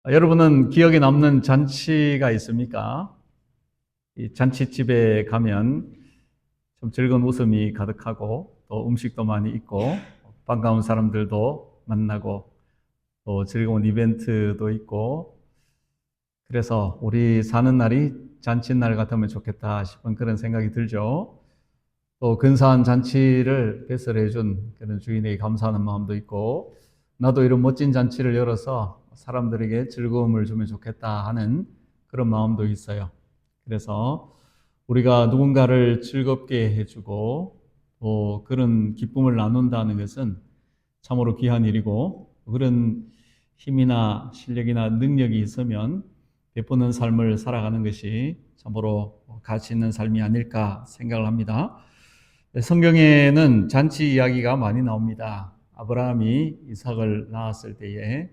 여러분은 기억에 남는 잔치가 있습니까? 이 잔치집에 가면 좀 즐거운 웃음이 가득하고 또 음식도 많이 있고 반가운 사람들도 만나고 또 즐거운 이벤트도 있고 그래서 우리 사는 날이 잔칫날 같으면 좋겠다 싶은 그런 생각이 들죠. 또 근사한 잔치를 배설해 준 그런 주인에게 감사하는 마음도 있고 나도 이런 멋진 잔치를 열어서 사람들에게 즐거움을 주면 좋겠다 하는 그런 마음도 있어요. 그래서 우리가 누군가를 즐겁게 해주고 또 그런 기쁨을 나눈다는 것은 참으로 귀한 일이고 그런 힘이나 실력이나 능력이 있으면 베푸는 삶을 살아가는 것이 참으로 가치 있는 삶이 아닐까 생각을 합니다. 성경에는 잔치 이야기가 많이 나옵니다. 아브라함이 이삭을 낳았을 때에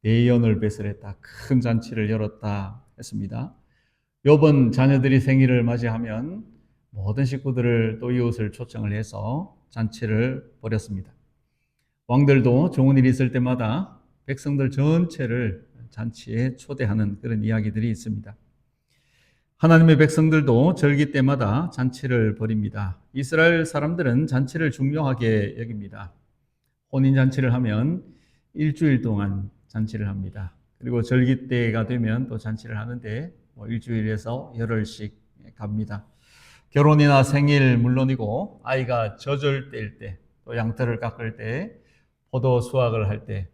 내연을 배설했다. 큰 잔치를 열었다 했습니다. 욥은 자녀들이 생일을 맞이하면 모든 식구들을 또 이웃을 초청을 해서 잔치를 벌였습니다. 왕들도 좋은 일이 있을 때마다 백성들 전체를 잔치에 초대하는 그런 이야기들이 있습니다. 하나님의 백성들도 절기 때마다 잔치를 벌입니다. 이스라엘 사람들은 잔치를 중요하게 여깁니다. 혼인잔치를 하면 일주일 동안 잔치를 합니다. 그리고 절기 때가 되면 또 잔치를 하는데 일주일에서 열흘씩 갑니다. 결혼이나 생일 물론이고 아이가 젖을 뗄 때, 또 양털을 깎을 때, 포도 수확을 할 때,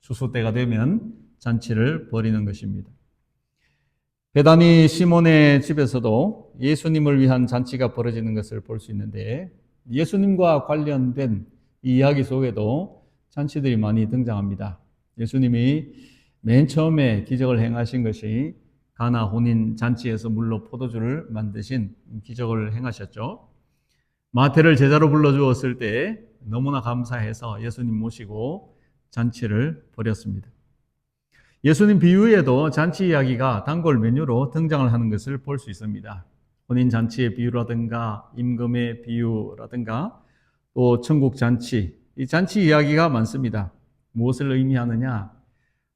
추수 때가 되면 잔치를 벌이는 것입니다. 베다니 시몬의 집에서도 예수님을 위한 잔치가 벌어지는 것을 볼 수 있는데 예수님과 관련된 이 이야기 속에도 잔치들이 많이 등장합니다. 예수님이 맨 처음에 기적을 행하신 것이 가나 혼인 잔치에서 물로 포도주를 만드신 기적을 행하셨죠. 마태를 제자로 불러주었을 때 너무나 감사해서 예수님 모시고 잔치를 벌였습니다. 예수님 비유에도 잔치 이야기가 단골 메뉴로 등장을 하는 것을 볼 수 있습니다. 혼인잔치의 비유라든가 임금의 비유라든가 또 천국 잔치, 이 잔치 이야기가 많습니다. 무엇을 의미하느냐?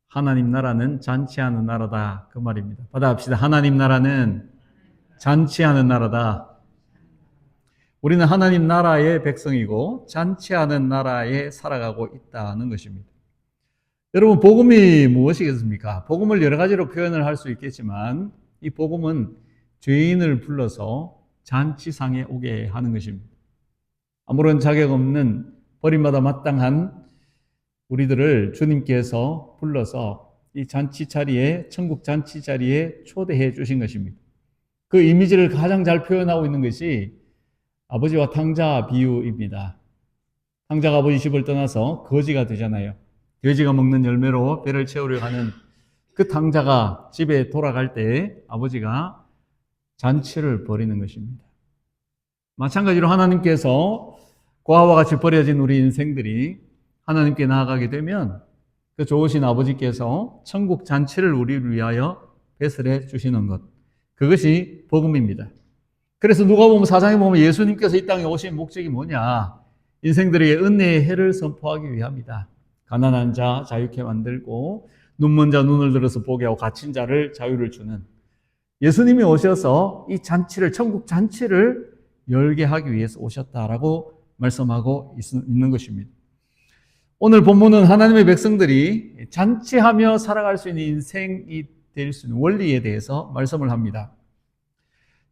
하나님 나라는 잔치하는 나라다 그 말입니다. 받아합시다. 하나님 나라는 잔치하는 나라다. 우리는 하나님 나라의 백성이고 잔치하는 나라에 살아가고 있다는 것입니다. 여러분, 복음이 무엇이겠습니까? 복음을 여러 가지로 표현을 할 수 있겠지만 이 복음은 죄인을 불러서 잔치상에 오게 하는 것입니다. 아무런 자격 없는 버림받아 마땅한 우리들을 주님께서 불러서 이 잔치 자리에, 천국 잔치 자리에 초대해 주신 것입니다. 그 이미지를 가장 잘 표현하고 있는 것이 아버지와 탕자 비유입니다. 탕자가 아버지 집을 떠나서 거지가 되잖아요. 돼지가 먹는 열매로 배를 채우려 하는 그 탕자가 집에 돌아갈 때 아버지가 잔치를 벌이는 것입니다. 마찬가지로 하나님께서 고아와 같이 버려진 우리 인생들이 하나님께 나아가게 되면 그 좋으신 아버지께서 천국 잔치를 우리를 위하여 배설해 주시는 것, 그것이 복음입니다. 그래서 누가복음 4장에 보면 예수님께서 이 땅에 오신 목적이 뭐냐? 인생들에게 은혜의 해를 선포하기 위함이다. 가난한 자 자유케 만들고 눈먼 자 눈을 들어서 보게 하고 갇힌 자를 자유를 주는 예수님이 오셔서 이 잔치를, 천국 잔치를 열게 하기 위해서 오셨다라고 말씀하고 있는 것입니다. 오늘 본문은 하나님의 백성들이 잔치하며 살아갈 수 있는 인생이 될 수 있는 원리에 대해서 말씀을 합니다.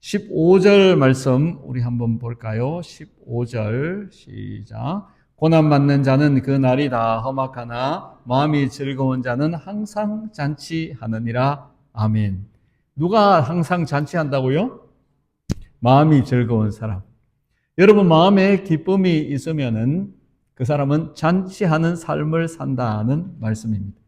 15절 말씀 우리 한번 볼까요? 15절 시작. 고난받는 자는 그 날이 다 험악하나 마음이 즐거운 자는 항상 잔치하느니라. 아멘. 누가 항상 잔치한다고요? 마음이 즐거운 사람. 여러분, 마음에 기쁨이 있으면은 그 사람은 잔치하는 삶을 산다는 말씀입니다.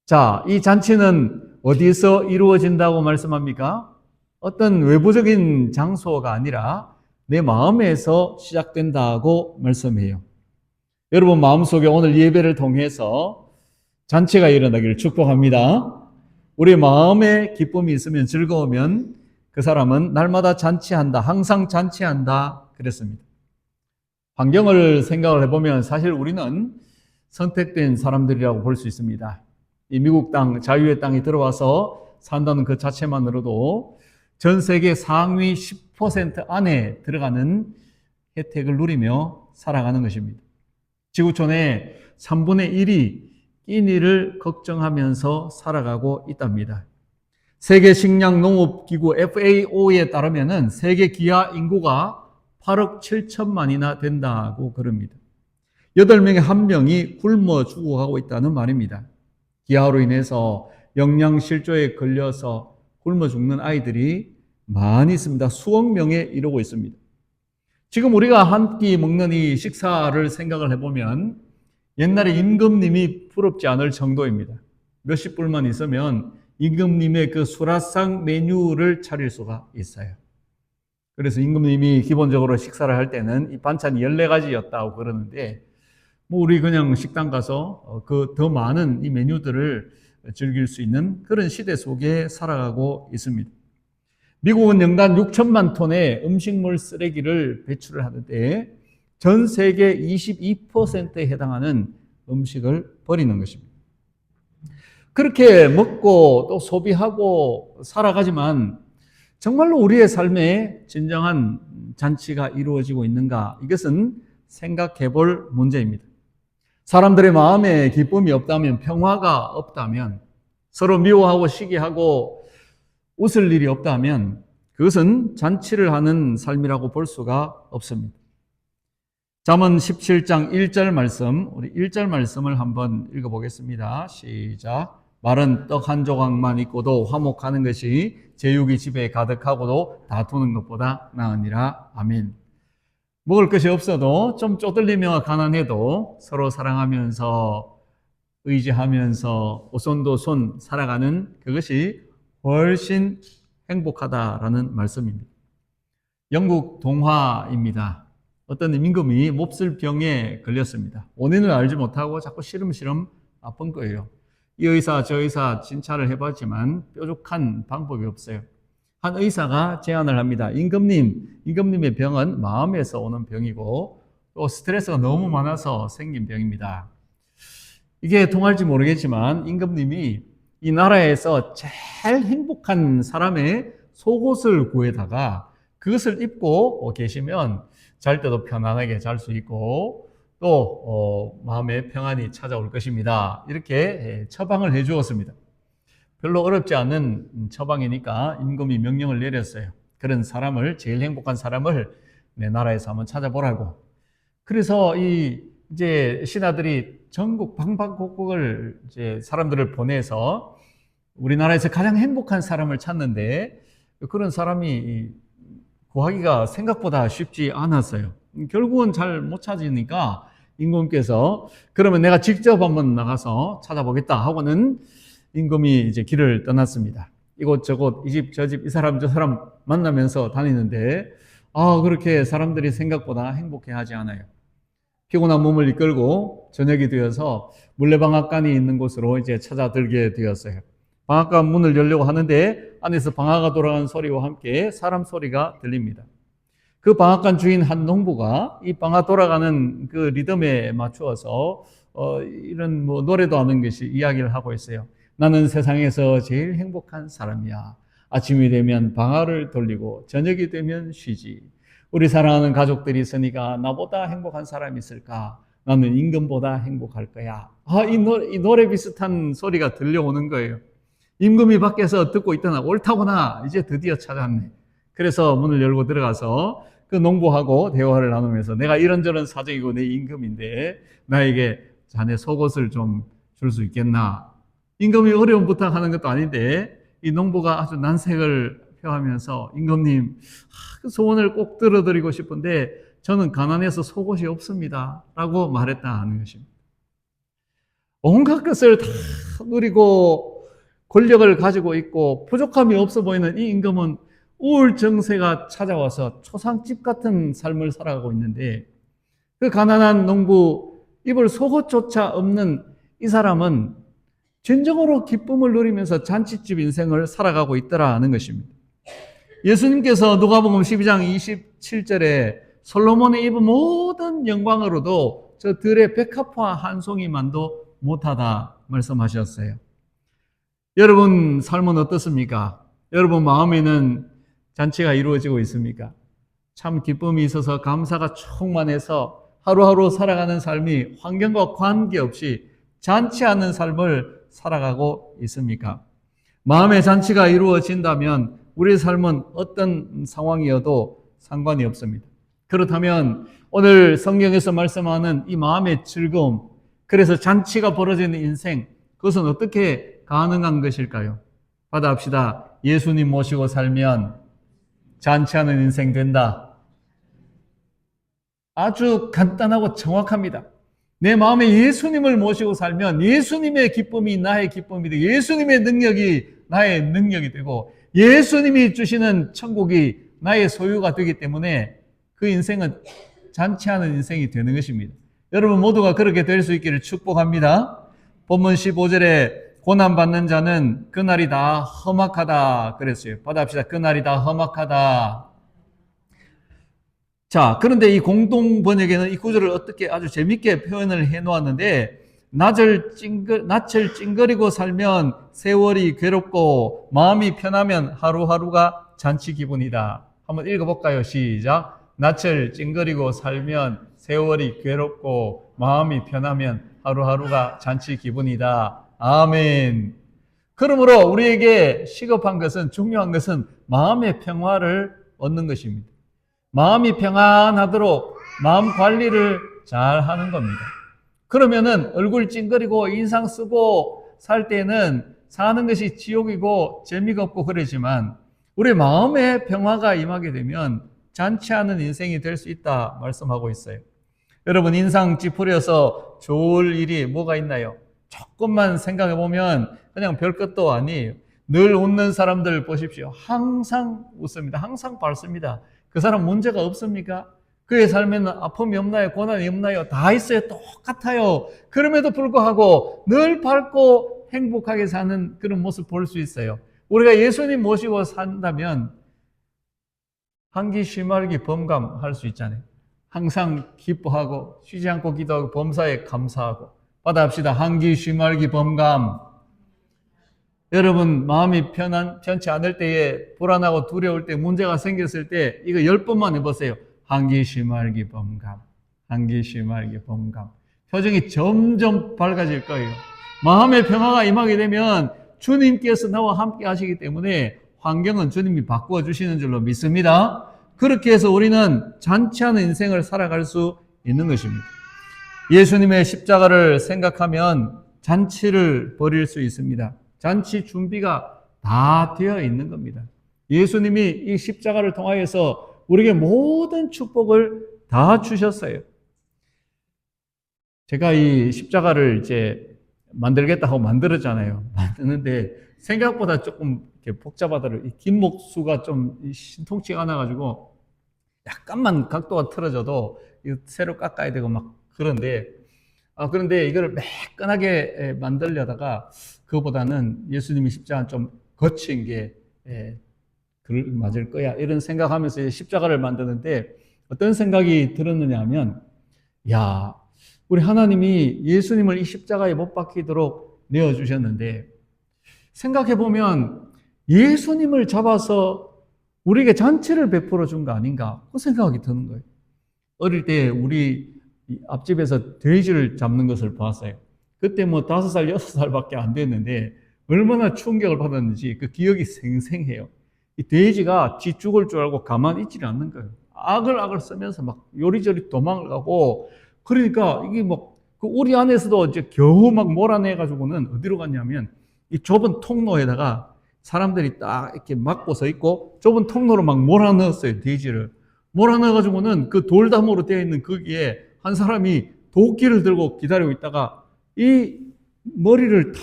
자, 이 잔치는 어디서 이루어진다고 말씀합니까? 어떤 외부적인 장소가 아니라 내 마음에서 시작된다고 말씀해요. 여러분 마음속에 오늘 예배를 통해서 잔치가 일어나기를 축복합니다. 우리 마음에 기쁨이 있으면, 즐거우면 그 사람은 날마다 잔치한다, 항상 잔치한다 그랬습니다. 환경을 생각을 해보면 사실 우리는 선택된 사람들이라고 볼 수 있습니다. 이 미국 땅, 자유의 땅에 들어와서 산다는 그 자체만으로도 전 세계 상위 10% 안에 들어가는 혜택을 누리며 살아가는 것입니다. 지구촌의 3분의 1이 끼니를 걱정하면서 살아가고 있답니다. 세계 식량 농업 기구 FAO에 따르면은 세계 기아 인구가 8억 7천만이나 된다고 그럽니다. 8명의 1명이 굶어 죽어가고 있다는 말입니다. 기아로 인해서 영양실조에 걸려서 굶어 죽는 아이들이 많이 있습니다. 수억 명에 이르고 있습니다. 지금 우리가 한 끼 먹는 이 식사를 생각을 해보면 옛날에 임금님이 부럽지 않을 정도입니다. 몇십 불만 있으면 임금님의 그 수라상 메뉴를 차릴 수가 있어요. 그래서 임금님이 기본적으로 식사를 할 때는 이 반찬이 14가지였다고 그러는데, 뭐 우리 그냥 식당 가서 그 더 많은 이 메뉴들을 즐길 수 있는 그런 시대 속에 살아가고 있습니다. 미국은 연간 6천만 톤의 음식물 쓰레기를 배출을 하는데 전 세계 22%에 해당하는 음식을 버리는 것입니다. 그렇게 먹고 또 소비하고 살아가지만 정말로 우리의 삶에 진정한 잔치가 이루어지고 있는가? 이것은 생각해 볼 문제입니다. 사람들의 마음에 기쁨이 없다면, 평화가 없다면, 서로 미워하고 시기하고 웃을 일이 없다면 그것은 잔치를 하는 삶이라고 볼 수가 없습니다. 잠언 17장 1절 말씀, 우리 1절 말씀을 한번 읽어보겠습니다. 시작. 말은 떡 한 조각만 있고도 화목하는 것이 제육이 집에 가득하고도 다투는 것보다 나으니라. 아멘. 먹을 것이 없어도 좀 쪼들리며 가난해도 서로 사랑하면서 의지하면서 오손도손 살아가는 그것이 훨씬 행복하다라는 말씀입니다. 영국 동화입니다. 어떤 임금이 몹쓸 병에 걸렸습니다. 원인을 알지 못하고 자꾸 시름시름 아픈 거예요. 이 의사 저 의사 진찰을 해봤지만 뾰족한 방법이 없어요. 한 의사가 제안을 합니다. 임금님의 병은 마음에서 오는 병이고 또 스트레스가 너무 많아서 생긴 병입니다. 이게 통할지 모르겠지만 임금님이 이 나라에서 제일 행복한 사람의 속옷을 구해다가 그것을 입고 계시면 잘 때도 편안하게 잘 수 있고 또 마음의 평안이 찾아올 것입니다. 이렇게 처방을 해 주었습니다. 별로 어렵지 않은 처방이니까 임금이 명령을 내렸어요. 그런 사람을, 제일 행복한 사람을 내 나라에서 한번 찾아보라고. 그래서 이제 신하들이 전국 방방곡곡을 이제 사람들을 보내서 우리나라에서 가장 행복한 사람을 찾는데 그런 사람이 구하기가 생각보다 쉽지 않았어요. 결국은 잘 못 찾으니까 임금께서 그러면 내가 직접 한번 나가서 찾아보겠다 하고는 임금이 이제 길을 떠났습니다. 이곳저곳 이 집 저 집 이 사람 저 사람 만나면서 다니는데 그렇게 사람들이 생각보다 행복해하지 않아요. 피곤한 몸을 이끌고 저녁이 되어서 물레방앗간이 있는 곳으로 이제 찾아들게 되었어요. 방앗간 문을 열려고 하는데 안에서 방아가 돌아가는 소리와 함께 사람 소리가 들립니다. 그 방앗간 주인 한 농부가 이 방아 돌아가는 그 리듬에 맞추어서 이런 뭐 노래도 하는 것이 이야기를 하고 있어요. 나는 세상에서 제일 행복한 사람이야. 아침이 되면 방아를 돌리고 저녁이 되면 쉬지. 우리 사랑하는 가족들이 있으니까 나보다 행복한 사람이 있을까? 나는 임금보다 행복할 거야. 이 노래 비슷한 소리가 들려오는 거예요. 임금이 밖에서 듣고 있더나 옳다구나. 이제 드디어 찾았네. 그래서 문을 열고 들어가서 그 농부하고 대화를 나누면서 내가 이런저런 사정이고 내 임금인데 나에게 자네 속옷을 좀 줄 수 있겠나? 임금이 어려운 부탁하는 것도 아닌데 이 농부가 아주 난색을 표하면서 임금님 그 소원을 꼭 들어드리고 싶은데 저는 가난해서 속옷이 없습니다 라고 말했다는 것입니다. 온갖 것을 다 누리고 권력을 가지고 있고 부족함이 없어 보이는 이 임금은 우울증세가 찾아와서 초상집 같은 삶을 살아가고 있는데 그 가난한 농부 입을 속옷조차 없는 이 사람은 진정으로 기쁨을 누리면서 잔치집 인생을 살아가고 있더라는 것입니다. 예수님께서 누가복음 12장 27절에 솔로몬이 입은 모든 영광으로도 저 들의 백합화 한 송이만도 못하다 말씀하셨어요. 여러분 삶은 어떻습니까? 여러분 마음에는 잔치가 이루어지고 있습니까? 참 기쁨이 있어서 감사가 충만해서 하루하루 살아가는 삶이 환경과 관계없이 잔치하는 삶을 살아가고 있습니까? 마음의 잔치가 이루어진다면 우리의 삶은 어떤 상황이어도 상관이 없습니다. 그렇다면 오늘 성경에서 말씀하는 이 마음의 즐거움, 그래서 잔치가 벌어지는 인생, 그것은 어떻게 가능한 것일까요? 받아합시다. 예수님 모시고 살면 잔치하는 인생 된다. 아주 간단하고 정확합니다. 내 마음에 예수님을 모시고 살면 예수님의 기쁨이 나의 기쁨이 되고 예수님의 능력이 나의 능력이 되고 예수님이 주시는 천국이 나의 소유가 되기 때문에 그 인생은 잔치하는 인생이 되는 것입니다. 여러분 모두가 그렇게 될 수 있기를 축복합니다. 본문 15절에 고난받는 자는 그날이 다 험악하다 그랬어요. 받아합시다. 그날이 다 험악하다. 자, 그런데 이 공동 번역에는 이 구절을 어떻게 아주 재밌게 표현을 해 놓았는데, 낯을 찡그리고 살면 세월이 괴롭고 마음이 편하면 하루하루가 잔치 기분이다. 한번 읽어볼까요? 시작. 낯을 찡그리고 살면 세월이 괴롭고 마음이 편하면 하루하루가 잔치 기분이다. 아멘. 그러므로 우리에게 시급한 것은, 중요한 것은 마음의 평화를 얻는 것입니다. 마음이 평안하도록 마음 관리를 잘 하는 겁니다. 그러면은 얼굴 찡그리고 인상 쓰고 살 때는 사는 것이 지옥이고 재미가 없고 그러지만 우리 마음의 평화가 임하게 되면 잔치하는 인생이 될 수 있다 말씀하고 있어요. 여러분 인상 찌푸려서 좋을 일이 뭐가 있나요? 조금만 생각해 보면 그냥 별것도 아니에요. 늘 웃는 사람들 보십시오. 항상 웃습니다. 항상 밝습니다. 그 사람 문제가 없습니까? 그의 삶에는 아픔이 없나요? 고난이 없나요? 다 있어요. 똑같아요. 그럼에도 불구하고 늘 밝고 행복하게 사는 그런 모습 볼 수 있어요. 우리가 예수님 모시고 산다면 한기 쉬말기 범감할 수 있잖아요. 항상 기뻐하고 쉬지 않고 기도하고 범사에 감사하고 받아합시다. 한기 쉬말기 범감. 여러분 마음이 편치 않을 때에 불안하고 두려울 때 문제가 생겼을 때 이거 10번만 해보세요. 한기 쉬말기 범감. 한기 쉬말기 범감. 표정이 점점 밝아질 거예요. 마음의 평화가 임하게 되면 주님께서 나와 함께 하시기 때문에 환경은 주님이 바꾸어 주시는 줄로 믿습니다. 그렇게 해서 우리는 잔치하는 인생을 살아갈 수 있는 것입니다. 예수님의 십자가를 생각하면 잔치를 벌일 수 있습니다. 잔치 준비가 다 되어 있는 겁니다. 예수님이 이 십자가를 통하여서 우리에게 모든 축복을 다 주셨어요. 제가 이 십자가를 이제 만들겠다 하고 만들었잖아요. 만드는데 생각보다 조금 이렇게 복잡하더라고요. 김목수가 좀 신통치가 않아가지고 약간만 각도가 틀어져도 새로 깎아야 되고 막 그런데 그런데 이거를 매끈하게 만들려다가 그거보다는 예수님이 십자가 좀 거친 게 맞을 거야 이런 생각하면서 십자가를 만드는데 어떤 생각이 들었느냐 하면 야 우리 하나님이 예수님을 이 십자가에 못 박히도록 내어주셨는데 생각해보면 예수님을 잡아서 우리에게 잔치를 베풀어 준 거 아닌가 그 생각이 드는 거예요. 어릴 때 우리 앞집에서 돼지를 잡는 것을 봤어요. 그때 뭐 5살, 6살밖에 안 됐는데 얼마나 충격을 받았는지 그 기억이 생생해요. 이 돼지가 지 죽을 줄 알고 가만히 있지를 않는 거예요. 아글아글 쓰면서 막 요리조리 도망을 가고 그러니까 이게 뭐 그 우리 안에서도 이제 겨우 막 몰아내가지고는 어디로 갔냐면 이 좁은 통로에다가 사람들이 딱 이렇게 막고 서 있고 좁은 통로로 막 몰아넣었어요. 돼지를. 몰아넣어가지고는 그 돌담으로 되어 있는 거기에 한 사람이 도끼를 들고 기다리고 있다가 이 머리를 탁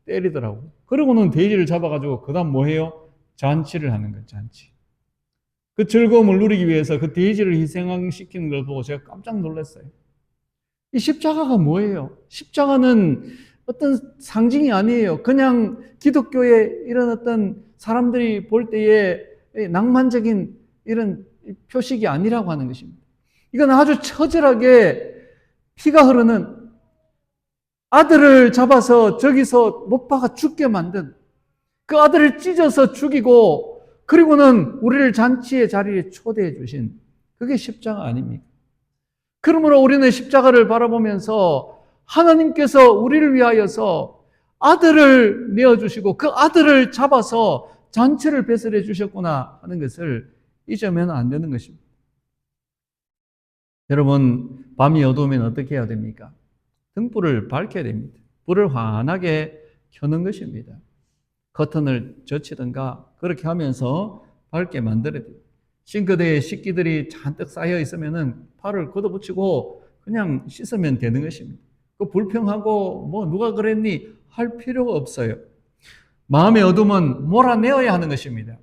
때리더라고. 그러고는 돼지를 잡아가지고 그 다음 뭐 해요? 잔치를 하는 거예요. 잔치. 그 즐거움을 누리기 위해서 그 돼지를 희생시키는 걸 보고 제가 깜짝 놀랐어요. 이 십자가가 뭐예요? 십자가는 어떤 상징이 아니에요. 그냥 기독교의 이런 어떤 사람들이 볼 때의 낭만적인 이런 표식이 아니라고 하는 것입니다. 이건 아주 처절하게 피가 흐르는 아들을 잡아서 저기서 못 박아 죽게 만든 그 아들을 찢어서 죽이고 그리고는 우리를 잔치의 자리에 초대해 주신 그게 십자가 아닙니까? 그러므로 우리는 십자가를 바라보면서 하나님께서 우리를 위하여서 아들을 내어주시고 그 아들을 잡아서 잔치를 배설해 주셨구나 하는 것을 잊으면 안 되는 것입니다. 여러분, 밤이 어두우면 어떻게 해야 됩니까? 등불을 밝혀야 됩니다. 불을 환하게 켜는 것입니다. 커튼을 젖히든가 그렇게 하면서 밝게 만들어야 돼요. 싱크대에 식기들이 잔뜩 쌓여 있으면은 팔을 걷어붙이고 그냥 씻으면 되는 것입니다. 그 불평하고 뭐 누가 그랬니 할 필요가 없어요. 마음의 어둠은 몰아내어야 하는 것입니다.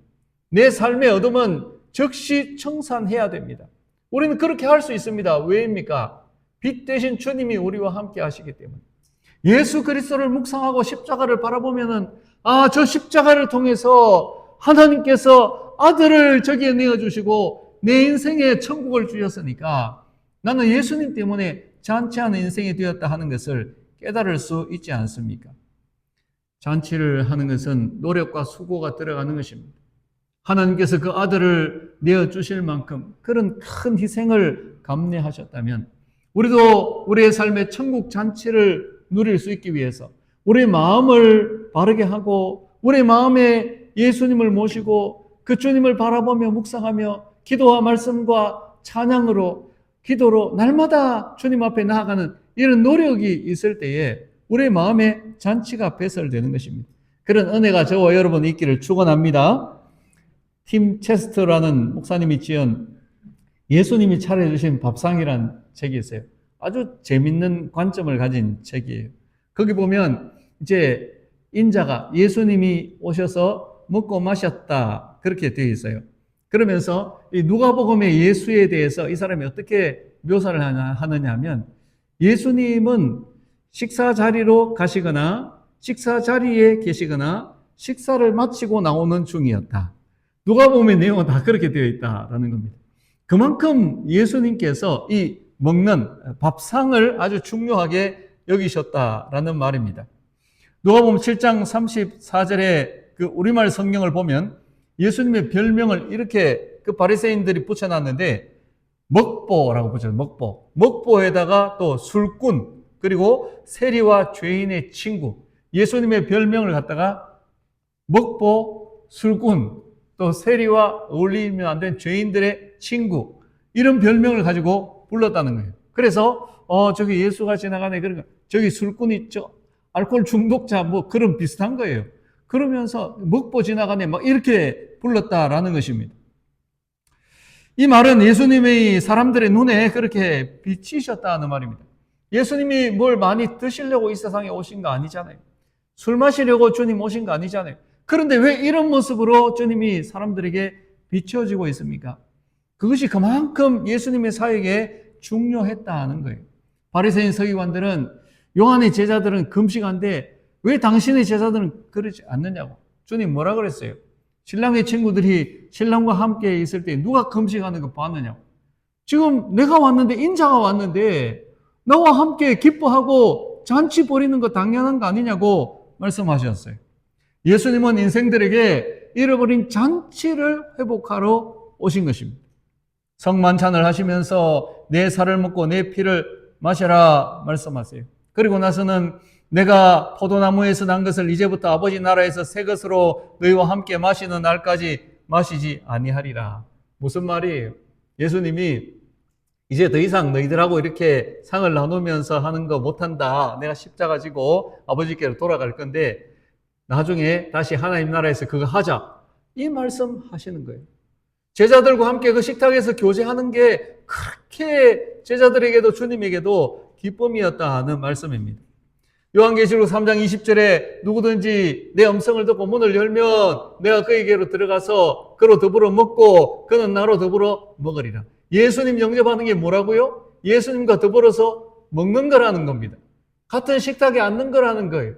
내 삶의 어둠은 즉시 청산해야 됩니다. 우리는 그렇게 할 수 있습니다. 왜입니까? 빛 대신 주님이 우리와 함께 하시기 때문에. 예수 그리스도를 묵상하고 십자가를 바라보면은 저 십자가를 통해서 하나님께서 아들을 저기에 내어주시고 내 인생에 천국을 주셨으니까 나는 예수님 때문에 잔치하는 인생이 되었다 하는 것을 깨달을 수 있지 않습니까? 잔치를 하는 것은 노력과 수고가 들어가는 것입니다. 하나님께서 그 아들을 내어주실 만큼 그런 큰 희생을 감내하셨다면 우리도 우리의 삶의 천국 잔치를 누릴 수 있기 위해서 우리의 마음을 바르게 하고 우리의 마음에 예수님을 모시고 그 주님을 바라보며 묵상하며 기도와 말씀과 찬양으로 기도로 날마다 주님 앞에 나아가는 이런 노력이 있을 때에 우리의 마음에 잔치가 배설되는 것입니다. 그런 은혜가 저와 여러분 있기를 축원합니다. 팀 체스터라는 목사님이 지은 예수님이 차려주신 밥상이라는 책이 있어요. 아주 재밌는 관점을 가진 책이에요. 거기 보면 이제 인자가 예수님이 오셔서 먹고 마셨다 그렇게 되어 있어요. 그러면서 이 누가복음의 예수에 대해서 이 사람이 어떻게 묘사를 하느냐 하면 예수님은 식사 자리로 가시거나 식사 자리에 계시거나 식사를 마치고 나오는 중이었다. 누가복음의 내용은 다 그렇게 되어 있다라는 겁니다. 그만큼 예수님께서 이 먹는 밥상을 아주 중요하게 여기셨다라는 말입니다. 누가복음 7장 34절에 그 우리말 성경을 보면 예수님의 별명을 이렇게 그 바리새인들이 붙여놨는데 먹보라고 붙여요. 먹보. 먹보에다가 또 술꾼 그리고 세리와 죄인의 친구. 예수님의 별명을 갖다가 먹보, 술꾼, 또 세리와 어울리면 안 되는 죄인들의 친구 이런 별명을 가지고 불렀다는 거예요. 그래서 저기 예수가 지나가네 그러니까 저기 술꾼 있죠. 알코올 중독자 뭐 그런 비슷한 거예요. 그러면서 먹보 지나가네 막 이렇게 불렀다라는 것입니다. 이 말은 예수님의 사람들의 눈에 그렇게 비치셨다는 말입니다. 예수님이 뭘 많이 드시려고 이 세상에 오신 거 아니잖아요. 술 마시려고 주님 오신 거 아니잖아요. 그런데 왜 이런 모습으로 주님이 사람들에게 비춰지고 있습니까? 그것이 그만큼 예수님의 사역에 중요했다는 거예요. 바리새인 서기관들은 요한의 제자들은 금식한데 왜 당신의 제자들은 그러지 않느냐고. 주님 뭐라 그랬어요? 신랑의 친구들이 신랑과 함께 있을 때 누가 금식하는 거 봤느냐고. 지금 내가 왔는데 인자가 왔는데 나와 함께 기뻐하고 잔치 벌이는 거 당연한 거 아니냐고 말씀하셨어요. 예수님은 인생들에게 잃어버린 잔치를 회복하러 오신 것입니다. 성만찬을 하시면서 내 살을 먹고 내 피를 마셔라 말씀하세요. 그리고 나서는 내가 포도나무에서 난 것을 이제부터 아버지 나라에서 새 것으로 너희와 함께 마시는 날까지 마시지 아니하리라. 무슨 말이에요? 예수님이 이제 더 이상 너희들하고 이렇게 상을 나누면서 하는 거 못한다. 내가 십자가 지고 아버지께로 돌아갈 건데 나중에 다시 하나님 나라에서 그거 하자. 이 말씀 하시는 거예요. 제자들과 함께 그 식탁에서 교제하는 게 그렇게 제자들에게도 주님에게도 기쁨이었다 하는 말씀입니다. 요한계시록 3장 20절에 누구든지 내 음성을 듣고 문을 열면 내가 그에게로 들어가서 그로 더불어 먹고 그는 나로 더불어 먹으리라. 예수님 영접하는 게 뭐라고요? 예수님과 더불어서 먹는 거라는 겁니다. 같은 식탁에 앉는 거라는 거예요.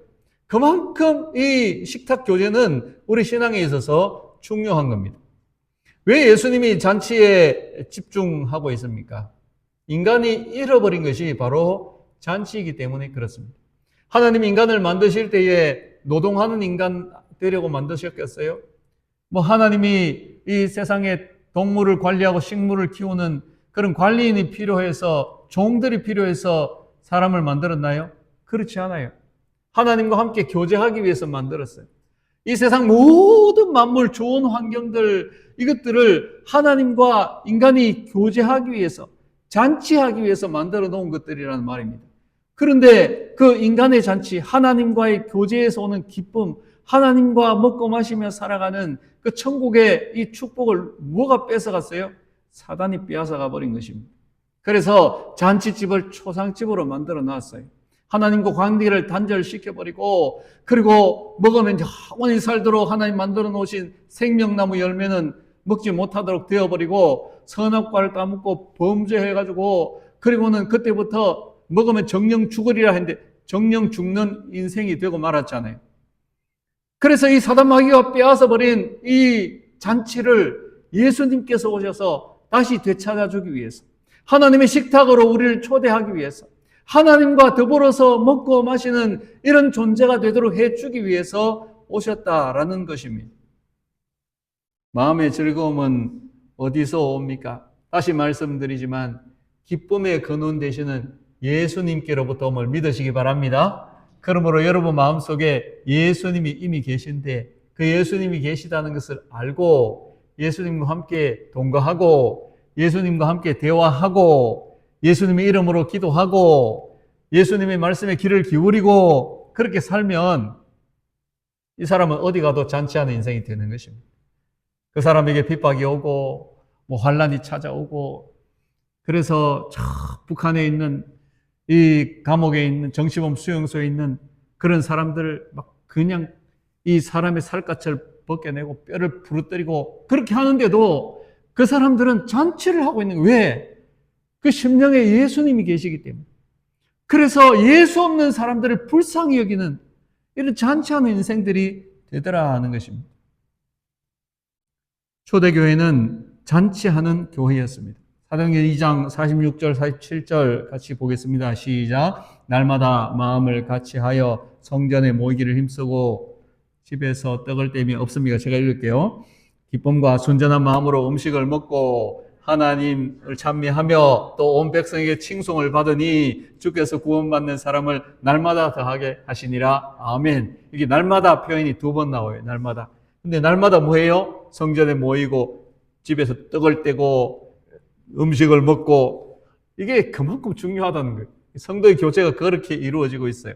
그만큼 이 식탁 교제는 우리 신앙에 있어서 중요한 겁니다. 왜 예수님이 잔치에 집중하고 있습니까? 인간이 잃어버린 것이 바로 잔치이기 때문에 그렇습니다. 하나님이 인간을 만드실 때에 노동하는 인간 되려고 만드셨겠어요? 뭐 하나님이 이 세상에 동물을 관리하고 식물을 키우는 그런 관리인이 필요해서, 종들이 필요해서 사람을 만들었나요? 그렇지 않아요. 하나님과 함께 교제하기 위해서 만들었어요. 이 세상 모든 만물, 좋은 환경들, 이것들을 하나님과 인간이 교제하기 위해서, 잔치하기 위해서 만들어 놓은 것들이라는 말입니다. 그런데 그 인간의 잔치, 하나님과의 교제에서 오는 기쁨, 하나님과 먹고 마시며 살아가는 그 천국의 이 축복을 뭐가 뺏어갔어요? 사단이 빼앗아가 버린 것입니다. 그래서 잔치집을 초상집으로 만들어 놨어요. 하나님과 관계를 단절시켜버리고, 그리고 먹으면 영원히 살도록 하나님 만들어 놓으신 생명나무 열매는 먹지 못하도록 되어버리고, 선악과를 따먹고 범죄해가지고, 그리고는 그때부터 먹으면 정령 죽으리라 했는데 정령 죽는 인생이 되고 말았잖아요. 그래서 이 사단 마귀가 빼앗아버린 이 잔치를 예수님께서 오셔서 다시 되찾아주기 위해서, 하나님의 식탁으로 우리를 초대하기 위해서, 하나님과 더불어서 먹고 마시는 이런 존재가 되도록 해주기 위해서 오셨다라는 것입니다. 마음의 즐거움은 어디서 옵니까? 다시 말씀드리지만 기쁨의 근원 되시는 예수님께로부터 옴을 믿으시기 바랍니다. 그러므로 여러분 마음속에 예수님이 이미 계신데 그 예수님이 계시다는 것을 알고 예수님과 함께 동거하고 예수님과 함께 대화하고 예수님의 이름으로 기도하고 예수님의 말씀에 귀를 기울이고 그렇게 살면 이 사람은 어디 가도 잔치하는 인생이 되는 것입니다. 그 사람에게 핍박이 오고 뭐 환란이 찾아오고, 그래서 저 북한에 있는 이 감옥에 있는 정치범 수용소에 있는 그런 사람들을 막 그냥 이 사람의 살갗을 벗겨내고 뼈를 부러뜨리고 그렇게 하는데도 그 사람들은 잔치를 하고 있는 거예요. 왜? 그 심령에 예수님이 계시기 때문에. 그래서 예수 없는 사람들을 불쌍히 여기는 이런 잔치하는 인생들이 되더라는 것입니다. 초대교회는 잔치하는 교회였습니다. 사도행전 2장 46절 47절 같이 보겠습니다. 시작. 날마다 마음을 같이하여 성전에 모이기를 힘쓰고 집에서 떡을 떼미 없습니다. 제가 읽을게요. 기쁨과 순전한 마음으로 음식을 먹고 하나님을 찬미하며 또 온 백성에게 칭송을 받으니 주께서 구원받는 사람을 날마다 더하게 하시니라. 아멘. 이게 날마다 표현이 2번 나와요. 날마다. 근데 날마다 뭐예요? 성전에 모이고 집에서 떡을 떼고 음식을 먹고, 이게 그만큼 중요하다는 거예요. 성도의 교제가 그렇게 이루어지고 있어요.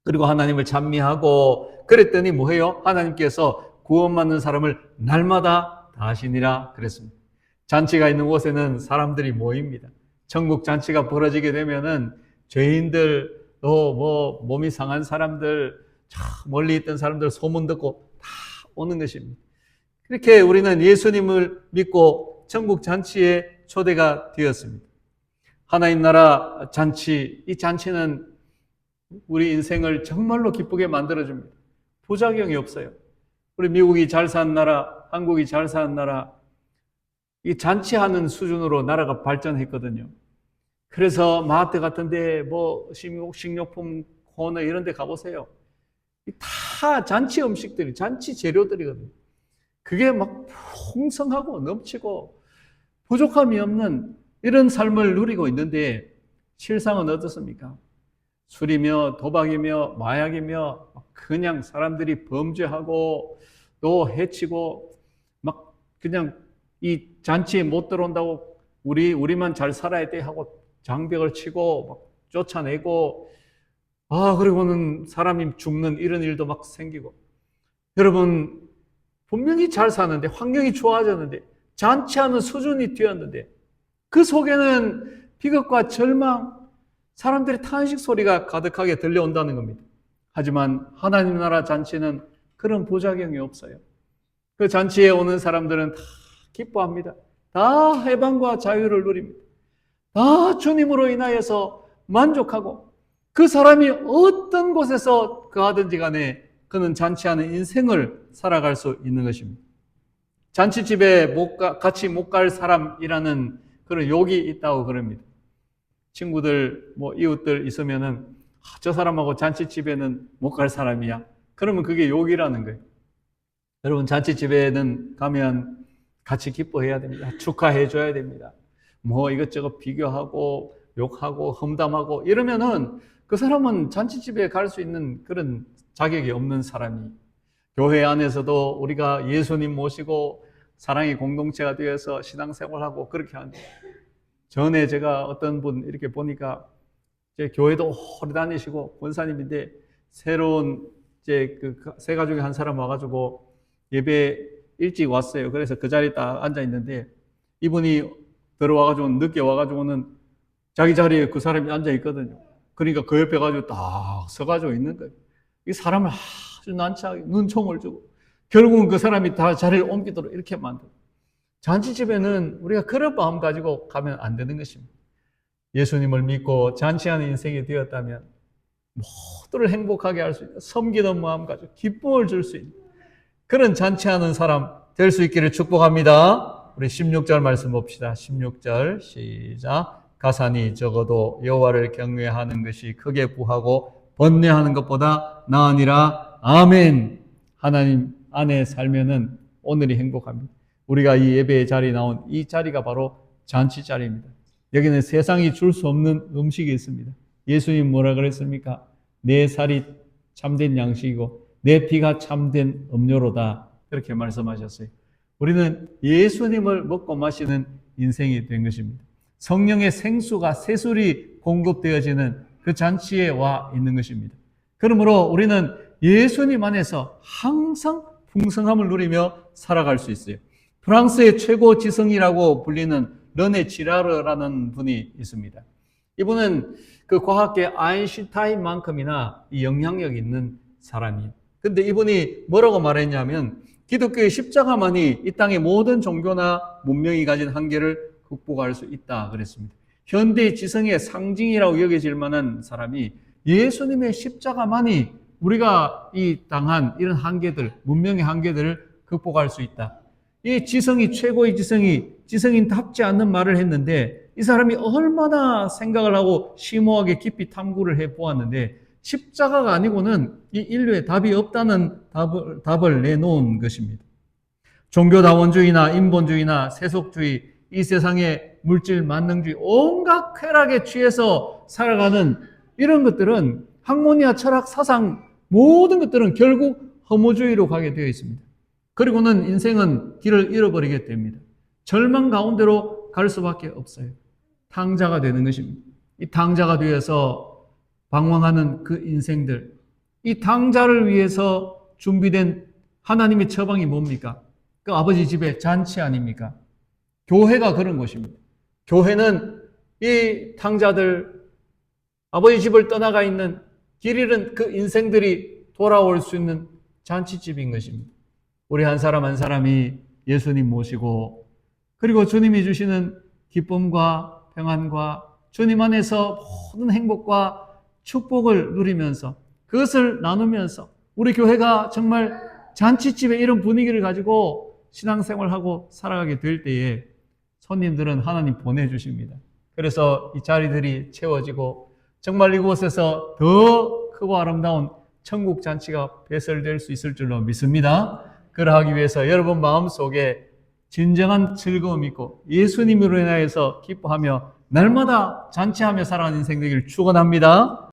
그리고 하나님을 찬미하고 그랬더니 뭐예요? 하나님께서 구원받는 사람을 날마다 다 하시니라 그랬습니다. 잔치가 있는 곳에는 사람들이 모입니다. 천국 잔치가 벌어지게 되면은 죄인들, 또 뭐 몸이 상한 사람들, 멀리 있던 사람들 소문 듣고 다 오는 것입니다. 그렇게 우리는 예수님을 믿고 천국 잔치에 초대가 되었습니다. 하나님 나라 잔치, 이 잔치는 우리 인생을 정말로 기쁘게 만들어줍니다. 부작용이 없어요. 우리 미국이 잘 사는 나라, 한국이 잘 사는 나라, 이 잔치하는 수준으로 나라가 발전했거든요. 그래서 마트 같은데 뭐 식료품 코너 이런 데 가보세요. 다 잔치 음식들이, 잔치 재료들이거든요. 그게 막 풍성하고 넘치고 부족함이 없는 이런 삶을 누리고 있는데 실상은 어떻습니까? 술이며 도박이며 마약이며 그냥 사람들이 범죄하고 또 해치고 막 그냥 이 잔치에 못 들어온다고 우리만 잘 살아야 돼 하고 장벽을 치고 막 쫓아내고, 그리고는 사람이 죽는 이런 일도 막 생기고. 여러분 분명히 잘 사는데 환경이 좋아졌는데 잔치하는 수준이 뛰었는데 그 속에는 비극과 절망, 사람들의 탄식 소리가 가득하게 들려온다는 겁니다. 하지만 하나님 나라 잔치는 그런 부작용이 없어요. 그 잔치에 오는 사람들은 다 기뻐합니다. 다 해방과 자유를 누립니다. 다 주님으로 인하여서 만족하고 그 사람이 어떤 곳에서 가든지 간에 그는 잔치하는 인생을 살아갈 수 있는 것입니다. 잔치집에 같이 못 갈 사람이라는 그런 욕이 있다고 그럽니다. 친구들, 뭐 이웃들 있으면은 저 사람하고 잔치집에는 못 갈 사람이야. 그러면 그게 욕이라는 거예요. 여러분, 잔치집에는 가면 같이 기뻐해야 됩니다. 축하해줘야 됩니다. 뭐 이것저것 비교하고 욕하고 험담하고 이러면은 그 사람은 잔치집에 갈 수 있는 그런 자격이 없는 사람이, 교회 안에서도 우리가 예수님 모시고 사랑의 공동체가 되어서 신앙생활하고 그렇게 하는, 전에 제가 어떤 분 이렇게 보니까 이제 교회도 오래 다니시고 권사님인데 새로운 이제 그 세 가족의 한 사람 와가지고 예배 일찍 왔어요. 그래서 그 자리에 딱 앉아 있는데 이분이 들어와가지고 늦게 와가지고는 자기 자리에 그 사람이 앉아 있거든요. 그러니까 그 옆에 가지고 딱 서가지고 있는 거예요. 이 사람을 아주 난처하게 눈총을 주고 결국은 그 사람이 다 자리를 옮기도록 이렇게 만들고, 잔치집에는 우리가 그런 마음 가지고 가면 안 되는 것입니다. 예수님을 믿고 잔치하는 인생이 되었다면 모두를 행복하게 할 수 있는, 섬기는 마음 가지고 기쁨을 줄 수 있는 그런 잔치하는 사람 될 수 있기를 축복합니다. 우리 16절 말씀 봅시다. 16절 시작. 가산이 적어도 여호와를 경외하는 것이 크게 부하고 번뇌하는 것보다 나으니라. 아멘. 하나님 안에 살면은 오늘이 행복합니다. 우리가 이 예배의 자리에 나온 이 자리가 바로 잔치 자리입니다. 여기는 세상이 줄 수 없는 음식이 있습니다. 예수님 뭐라 그랬습니까? 내 살이 참된 양식이고 내 피가 참된 음료로다. 그렇게 말씀하셨어요. 우리는 예수님을 먹고 마시는 인생이 된 것입니다. 성령의 생수가 새술이 공급되어지는 그 잔치에 와 있는 것입니다. 그러므로 우리는 예수님 안에서 항상 풍성함을 누리며 살아갈 수 있어요. 프랑스의 최고 지성이라고 불리는 르네 지라르라는 분이 있습니다. 이분은 그 과학계 아인슈타인만큼이나 영향력 있는 사람이에요. 근데 이분이 뭐라고 말했냐면 기독교의 십자가만이 이 땅의 모든 종교나 문명이 가진 한계를 극복할 수 있다 그랬습니다. 현대 지성의 상징이라고 여겨질 만한 사람이 예수님의 십자가만이 우리가 이 당한 이런 한계들, 문명의 한계들을 극복할 수 있다. 이 지성이 최고의 지성인답지 않는 말을 했는데 이 사람이 얼마나 생각을 하고 심오하게 깊이 탐구를 해보았는데 십자가가 아니고는 이 인류에 답이 없다는 답을 내놓은 것입니다. 종교다원주의나 인본주의나 세속주의, 이 세상의 물질 만능주의, 온갖 쾌락에 취해서 살아가는 이런 것들은 학문이나 철학, 사상 모든 것들은 결국 허무주의로 가게 되어 있습니다. 그리고는 인생은 길을 잃어버리게 됩니다. 절망 가운데로 갈 수밖에 없어요. 탕자가 되는 것입니다. 이 탕자가 되어서 방황하는 그 인생들, 이 탕자를 위해서 준비된 하나님의 처방이 뭡니까? 그 아버지 집의 잔치 아닙니까? 교회가 그런 곳입니다. 교회는 이 탕자들, 아버지 집을 떠나가 있는 길 잃은 그 인생들이 돌아올 수 있는 잔치집인 것입니다. 우리 한 사람 한 사람이 예수님 모시고 그리고 주님이 주시는 기쁨과 평안과 주님 안에서 모든 행복과 축복을 누리면서 그것을 나누면서 우리 교회가 정말 잔치집의 이런 분위기를 가지고 신앙생활하고 살아가게 될 때에 손님들은 하나님 보내주십니다. 그래서 이 자리들이 채워지고 정말 이곳에서 더 크고 아름다운 천국 잔치가 배설될 수 있을 줄로 믿습니다. 그러하기 위해서 여러분 마음속에 진정한 즐거움이 있고 예수님으로 인하여서 기뻐하며 날마다 잔치하며 살아가는 인생 되기를 축원합니다.